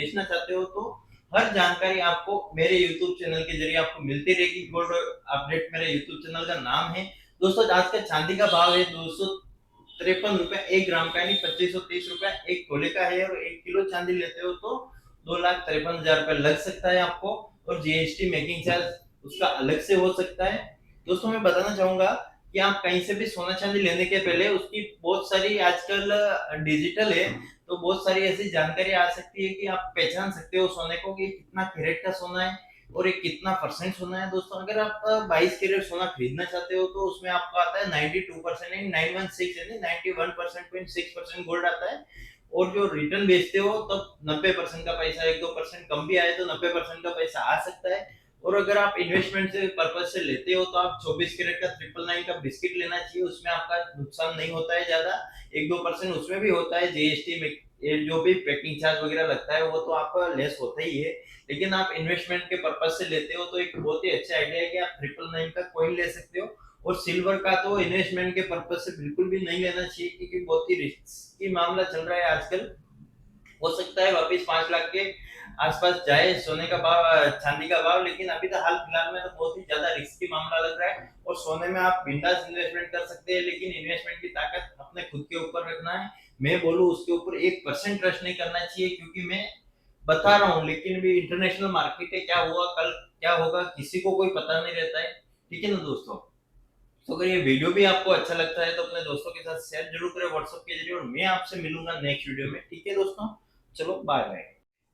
बेचना चाहते हो तो हर जानकारी आपको मेरे यूट्यूब चैनल के जरिए आपको मिलती रहेगी। गोल्ड अपडेट मेरे यूट्यूब चैनल का नाम है। दोस्तों आज का चांदी का भाव है 253 रुपए 1 ग्राम का, यानी 2530 रुपए एक तोले का है। और 1 किलो चांदी लेते हो तो 2,53,000 रुपए लग सकता है आपको, और जीएसटी मेकिंग चार्ज उसका अलग से हो सकता है। दोस्तों मैं बताना चाहूंगा कि आप कहीं से भी सोना चांदी लेने के पहले उसकी बहुत सारी, आजकल डिजिटल है तो बहुत सारी ऐसी जानकारी आ सकती है कि आप पहचान सकते हो सोने को कि कितना कैरेट का सोना है और ये कितना परसेंट सोना है। दोस्तों अगर आप 22 कैरेट सोना खरीदना चाहते हो तो उसमें आपको आता है 92%, 916 यानी 91.6% गोल्ड आता है। और जो रिटर्न बेचते हो तब 90% का पैसा, 1-2% कम भी आए तो 90% का पैसा आ सकता है। और अगर आप इन्वेस्टमेंट से पर्पज से लेते हो तो आप 24 कैरेट का 999 का बिस्किट लेना चाहिए, उसमें आपका नुकसान नहीं होता है ज्यादा। 1-2% उसमें भी होता है जीएसटी में, ये जो भी पैकिंग चार्ज वगैरह लगता है वो तो आपका लेस होता ही है। लेकिन आप इन्वेस्टमेंट के पर्पज से लेते हो तो एक बहुत ही अच्छा आइडिया है कि आप 999 का कॉइन ले सकते हो। और सिल्वर का तो इन्वेस्टमेंट के पर्पज से बिल्कुल भी नहीं लेना चाहिए, क्योंकि बहुत ही रिस्की मामला चल रहा है आजकल। हो सकता है वापिस 5 लाख के आसपास जाए सोने का भाव, चांदी का भाव, लेकिन अभी तो हाल फिलहाल में तो बहुत ही ज्यादा रिस्की मामला लग रहा है। और सोने में आप बिंदास इन्वेस्टमेंट कर सकते हैं, लेकिन इन्वेस्टमेंट की ताकत अपने खुद के ऊपर रखना है। मैं बोलूँ उसके ऊपर 1% ट्रस्ट नहीं करना चाहिए, क्योंकि मैं बता रहा हूँ लेकिन भी इंटरनेशनल मार्केट है, क्या हुआ कल क्या होगा किसी को कोई पता नहीं रहता है। ठीक है ना दोस्तों। तो अगर ये वीडियो भी आपको अच्छा लगता है तो अपने दोस्तों के साथ शेयर जरूर करें व्हाट्सएप के जरिए, और मैं आपसे मिलूंगा नेक्स्ट वीडियो में। ठीक है दोस्तों, चलो बाय बाय।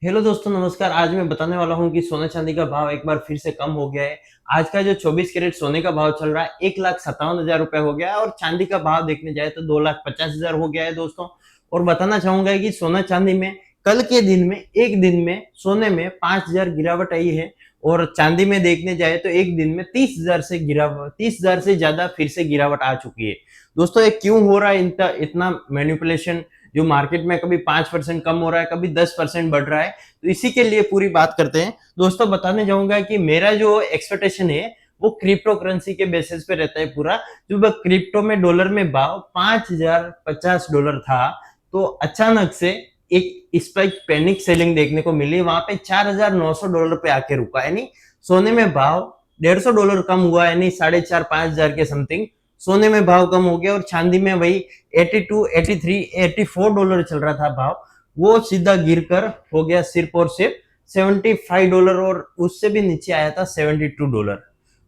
हेलो दोस्तों, नमस्कार। आज मैं बताने वाला हूं कि सोना चांदी का भाव एक बार फिर से कम हो गया है। आज का जो 24 कैरेट सोने का भाव चल रहा है 1,57,000 रुपए हो गया है, और चांदी का भाव देखने जाए तो 2,50,000 हो गया है दोस्तों। और बताना चाहूंगा कि सोना चांदी में कल के दिन में, एक दिन में सोने में 5,000 गिरावट आई है, और चांदी में देखने जाए तो एक दिन में 30,000 से गिरावट, 30,000 से ज्यादा फिर से गिरावट आ चुकी है। दोस्तों ये क्यों हो रहा है इतना मैनिपुलेशन, जो मार्केट में कभी 5% कम हो रहा है, कभी 10% बढ़ रहा है। तो इसी के लिए पूरी बात करते हैं दोस्तों। बताने जाऊंगा कि मेरा जो एक्सपेक्टेशन है वो क्रिप्टो करेंसी के बेसिस पे रहता है पूरा। जो क्रिप्टो में डॉलर में भाव $5,050 था, तो अचानक से एक स्पाइक पैनिक सेलिंग देखने को मिली, वहां पे $4,900 पे आके रुका। यानी सोने में भाव $150 कम हुआ, यानी 4,500-5,000 के समथिंग सोने में भाव कम हो गया। और चांदी में वही 82, 83, $84 चल रहा था भाव, वो सीधा गिरकर हो गया सिर्फ और सिर्फ $75, और उससे भी नीचे आया था $72।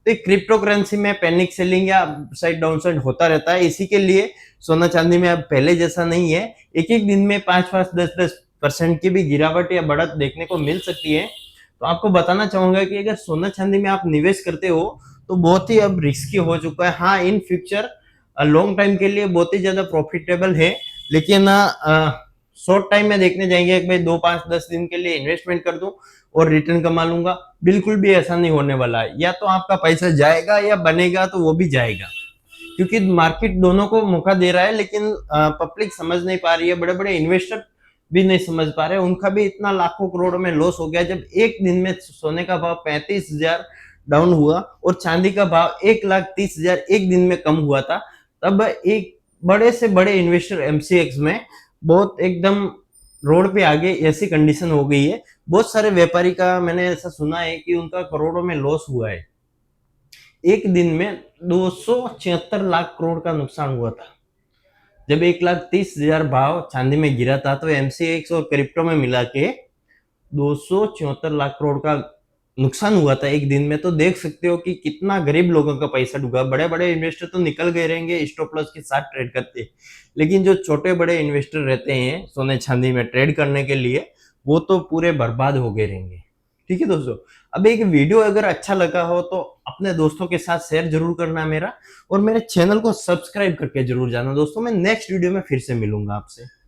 तो क्रिप्टो करेंसी में पैनिक सेलिंग या अपसाइड डाउनसाइड होता रहता है, इसी के लिए सोना चांदी में अब पहले जैसा नहीं है। एक एक दिन में 5-5, 10-10% की भी गिरावट या बढ़त देखने को मिल सकती है। तो आपको बताना चाहूंगा कि अगर सोना चांदी में आप निवेश करते हो तो बहुत ही अब रिस्की हो चुका है। हाँ, इन फ्यूचर लॉन्ग टाइम के लिए बहुत ही ज्यादा प्रॉफिटेबल है, लेकिन शॉर्ट टाइम में देखने जाएंगे कि भाई 2-5-10 दिन के लिए इन्वेस्टमेंट कर दूं और रिटर्न कमा लूंगा, बिल्कुल भी ऐसा नहीं होने वाला है। या तो आपका पैसा जाएगा या बनेगा तो वो भी जाएगा, क्योंकि मार्केट दोनों को मौका दे रहा है, लेकिन पब्लिक समझ नहीं पा रही है। बड़े बड़े इन्वेस्टर भी नहीं समझ पा रहे, उनका भी इतना लाखों करोड़ों में लॉस हो गया। जब एक दिन में सोने का भाव 35,000 डाउन हुआ और चांदी का भाव 1,30,000 एक दिन में कम हुआ था, तब एक बड़े से बड़े इन्वेस्टर एमसीएक्स में बहुत एकदम रोड पे आगे ऐसी कंडीशन हो गई है। बहुत सारे व्यापारी का मैंने ऐसा सुना है कि उनका करोड़ों में लॉस हुआ है। एक दिन में 276 लाख करोड़ का नुकसान हुआ था। जब 1,30,000 भाव चांदी में गिरा था तो एमसीएक्स और क्रिप्टो में मिला के 274 लाख करोड़ का नुकसान हुआ था एक दिन में। तो देख सकते हो कि कितना गरीब लोगों का पैसा डूबा। बड़े बड़े इन्वेस्टर तो निकल गए रहेंगे स्टॉप लॉस के साथ ट्रेड करते, लेकिन जो छोटे बड़े इन्वेस्टर रहते हैं सोने चांदी में ट्रेड करने के लिए, वो तो पूरे बर्बाद हो गए रहेंगे। ठीक है दोस्तों, अब एक वीडियो अगर अच्छा लगा हो तो अपने दोस्तों के साथ शेयर जरूर करना मेरा, और मेरे चैनल को सब्सक्राइब करके जरूर जाना दोस्तों। मैं नेक्स्ट वीडियो में फिर से मिलूंगा आपसे।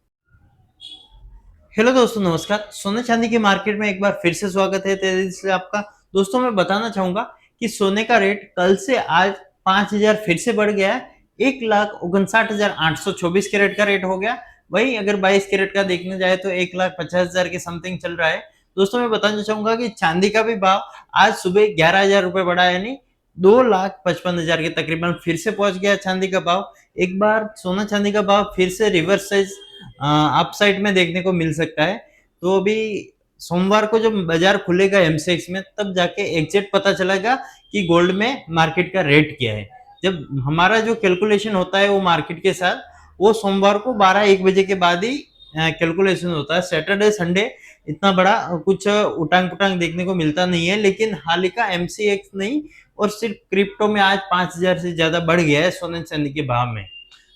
हेलो दोस्तों, नमस्कार। सोने चांदी की मार्केट में एक बार फिर से स्वागत है तेजी से आपका। दोस्तों मैं बताना चाहूंगा कि सोने का रेट कल से आज 5,000 फिर से बढ़ गया है। 1,59,824 कैरेट का रेट हो गया। वही अगर 22 कैरेट का देखने जाए तो 1,50,000 के समथिंग चल रहा है। दोस्तों मैं बताना चाहूंगा कि चांदी का भी भाव आज सुबह 11,000 रुपए बढ़ा, यानी 2,55,000 के तकरीबन फिर से पहुंच गया चांदी का भाव। एक बार सोना चांदी का भाव फिर से रिवर्स साइज अपसाइड में देखने को मिल सकता है। तो अभी सोमवार को जब बाजार खुलेगा एमसीएक्स में, तब जाके एग्जैक्ट पता चलेगा कि गोल्ड में मार्केट का रेट क्या है। जब हमारा जो कैलकुलेशन होता है वो मार्केट के साथ, वो सोमवार को 12-1 बजे के बाद ही कैलकुलेशन होता है। सैटरडे संडे इतना बड़ा कुछ उटांग पुटांग देखने को मिलता नहीं है। लेकिन हाल ही का एमसीएक्स नहीं, और सिर्फ क्रिप्टो में आज 5,000 से ज्यादा बढ़ गया है सोने चांदी के भाव में।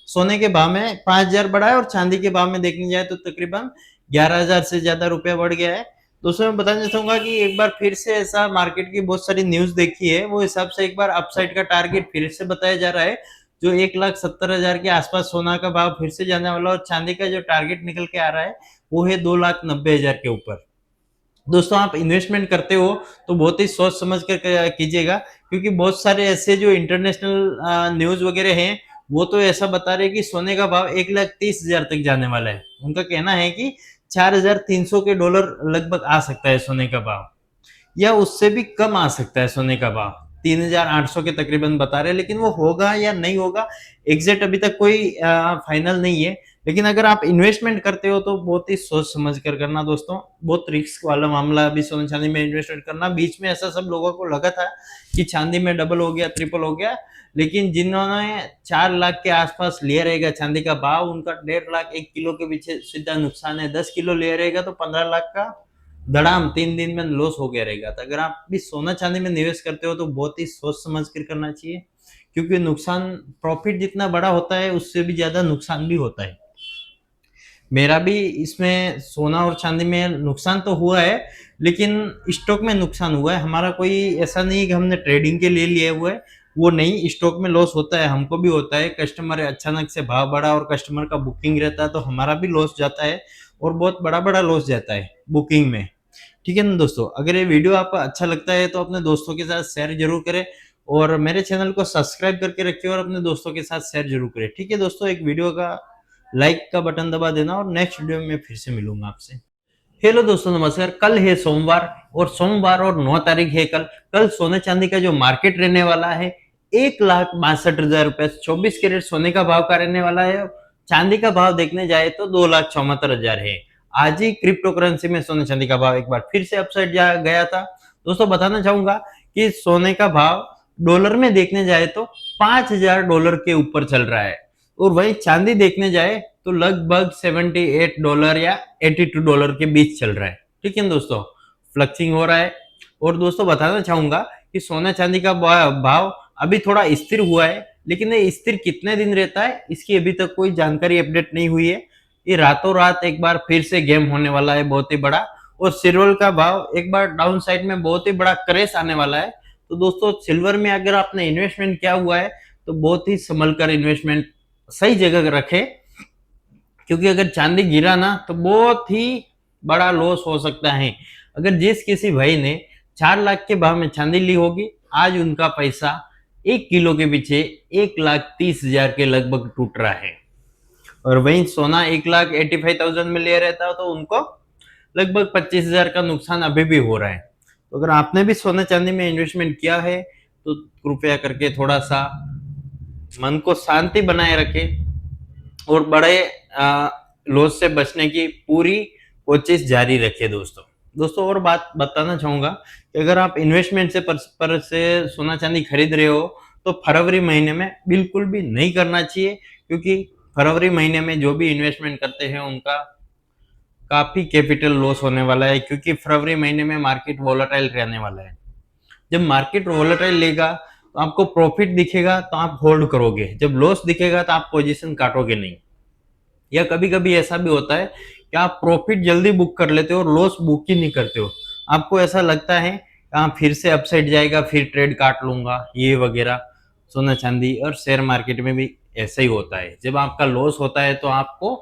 सोने के भाव में 5,000 बढ़ा है, और चांदी के भाव में देखने जाए तो तकरीबन 11,000 से ज्यादा रुपया बढ़ गया है। दोस्तों मैं बताना चाहूंगा कि एक बार फिर से ऐसा मार्केट की बहुत सारी न्यूज देखी है, वो हिसाब से एक बार अपसाइड का टारगेट फिर से बताया जा रहा है। जो 1,70,000 के आसपास सोना का भाव फिर से जाने वाला, और चांदी का जो टारगेट निकल के आ रहा है वो है 2,90,000 के ऊपर। दोस्तों आप इन्वेस्टमेंट करते हो तो बहुत ही सोच समझ कर कीजिएगा, क्योंकि बहुत सारे ऐसे जो इंटरनेशनल न्यूज वगैरह हैं, वो तो ऐसा बता रहे हैं कि सोने का भाव 1,30,000 तक जाने वाला है। उनका कहना है कि 4,300 के डॉलर लगभग आ सकता है सोने का भाव, या उससे भी कम आ सकता है सोने का भाव। 3,800 के तकरीबन बता रहे हैं, लेकिन वो होगा या नहीं होगा एग्जैक्ट अभी तक कोई फाइनल नहीं है। लेकिन अगर आप इन्वेस्टमेंट करते हो तो बहुत ही सोच समझ कर करना दोस्तों। बहुत रिस्क वाला मामला अभी सोने चांदी में इन्वेस्टमेंट करना। बीच में ऐसा सब लोगों को लगा था कि चांदी में डबल हो गया, ट्रिपल हो गया, लेकिन जिन्होंने 4 लाख के आसपास लिया रहेगा चांदी का भाव, उनका 1.5 लाख 1 किलो के पीछे सीधा नुकसान है। 10 किलो लिया रहेगा तो 15 लाख का धड़ाम 3 दिन में लॉस हो गया रहेगा। तो अगर आप भी सोना चांदी में निवेश करते हो तो बहुत ही सोच समझ कर करना चाहिए, क्योंकि नुकसान, प्रॉफिट जितना बड़ा होता है उससे भी ज्यादा नुकसान भी होता है। मेरा भी इसमें सोना और चांदी में नुकसान तो हुआ है, लेकिन स्टॉक में नुकसान हुआ है। हमारा कोई ऐसा नहीं है कि हमने ट्रेडिंग के लिए लिए हुए, वो नहीं। स्टॉक में लॉस होता है, हमको भी होता है। कस्टमर अचानक से भाव बढ़ा और कस्टमर का बुकिंग रहता है तो हमारा भी लॉस जाता है, और बहुत बड़ा बड़ा लॉस जाता है बुकिंग में। ठीक है ना दोस्तों, अगर ये वीडियो आपको अच्छा लगता है तो अपने दोस्तों के साथ शेयर जरूर करें, और मेरे चैनल को सब्सक्राइब करके रखिए और अपने दोस्तों के साथ शेयर जरूर करें। ठीक है दोस्तों, एक वीडियो का लाइक का बटन दबा देना, और नेक्स्ट वीडियो में फिर से मिलूंगा आपसे। हेलो दोस्तों, नमस्कार। कल है सोमवार, और सोमवार और 9 तारीख है कल। कल सोने चांदी का जो मार्केट रहने वाला है 1,62,000 रुपए 24 कैरेट सोने का भाव का रहने वाला है। चांदी का भाव देखने जाए तो 2,74,000 है। आज ही क्रिप्टो करेंसी में सोने चांदी का भाव एक बार फिर से अपसाइड जा गया था। दोस्तों बताना चाहूंगा कि सोने का भाव डॉलर में देखने जाए तो $5,000 के ऊपर चल रहा है, और वही चांदी देखने जाए तो लगभग $78 या $82 के बीच चल रहा है। ठीक है दोस्तों, फ्लक्सिंग हो रहा है। और दोस्तों बताना चाहूंगा कि सोना चांदी का भाव अभी थोड़ा स्थिर हुआ है, लेकिन ये स्थिर कितने दिन रहता है इसकी अभी तक कोई जानकारी अपडेट नहीं हुई है। ये रातों रात एक बार फिर से गेम होने वाला है बहुत ही बड़ा, और सिल्वर का भाव एक बार डाउन साइड में बहुत ही बड़ा क्रैश आने वाला है। तो दोस्तों सिल्वर में अगर आपने इन्वेस्टमेंट किया हुआ है तो बहुत ही संभल कर इन्वेस्टमेंट सही जगह रखे, क्योंकि अगर चांदी गिरा ना तो बहुत ही बड़ा लॉस हो सकता है। अगर जिस किसी भाई ने 4 लाख के भाव में चांदी ली होगी, आज उनका पैसा 1 किलो के पीछे 1,30,000 के लगभग टूट रहा है। और वहीं सोना 1,85,000 में ले रहता तो उनको लगभग 25,000 का नुकसान अभी भी हो रहा है। तो अगर आपने भी सोना चांदी में इन्वेस्टमेंट किया है तो कृपया करके थोड़ा सा मन को शांति बनाए रखें, और बड़े लॉस से बचने की पूरी कोशिश जारी रखें दोस्तों और बात बताना चाहूंगा कि अगर आप इन्वेस्टमेंट से सोना चांदी खरीद रहे हो तो फरवरी महीने में बिल्कुल भी नहीं करना चाहिए, क्योंकि फरवरी महीने में जो भी इन्वेस्टमेंट करते हैं उनका काफी कैपिटल लॉस होने वाला है, क्योंकि फरवरी महीने में मार्केट वोलेटाइल रहने वाला है। जब मार्केट वोलेटाइल लेगा तो आपको प्रॉफिट दिखेगा तो आप होल्ड करोगे, जब लॉस दिखेगा तो आप पोजीशन काटोगे नहीं। या कभी कभी ऐसा भी होता है कि आप प्रॉफिट जल्दी बुक कर लेते हो और लॉस बुक ही नहीं करते हो। आपको ऐसा लगता है फिर से अपसाइड जाएगा फिर ट्रेड काट लूंगा ये वगैरह। सोना चांदी और शेयर मार्केट में भी ऐसा ही होता है, जब आपका लॉस होता है तो आपको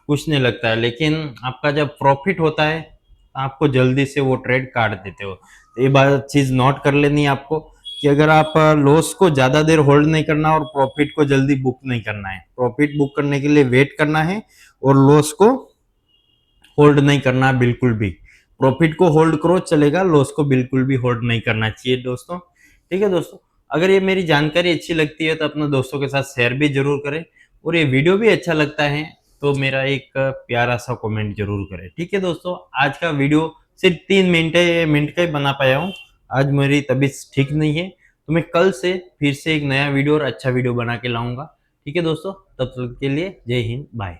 कुछ नहीं लगता है, लेकिन आपका जब प्रॉफिट होता है आपको जल्दी से वो ट्रेड काट देते हो। तो ये बात चीज नोट कर लेनी है आपको कि अगर आप लॉस को ज्यादा देर होल्ड नहीं करना और प्रॉफिट को जल्दी बुक नहीं करना है। प्रॉफिट बुक करने के लिए वेट करना है और लॉस को होल्ड नहीं करना बिल्कुल भी। प्रॉफिट को होल्ड करो चलेगा, लॉस को बिल्कुल भी होल्ड नहीं करना चाहिए दोस्तों। ठीक है दोस्तों, अगर ये मेरी जानकारी अच्छी लगती है तो अपने दोस्तों के साथ शेयर भी जरूर करें, और ये वीडियो भी अच्छा लगता है तो मेरा एक प्यारा सा कमेंट जरूर करें। ठीक है दोस्तों, आज का वीडियो सिर्फ 3 मिनट का ही बना पाया हूँ। आज मेरी तबीयत ठीक नहीं है, तो मैं कल से फिर से एक नया वीडियो और अच्छा वीडियो बना के लाऊंगा। ठीक है दोस्तों, तब तक के लिए जय हिंद, बाय।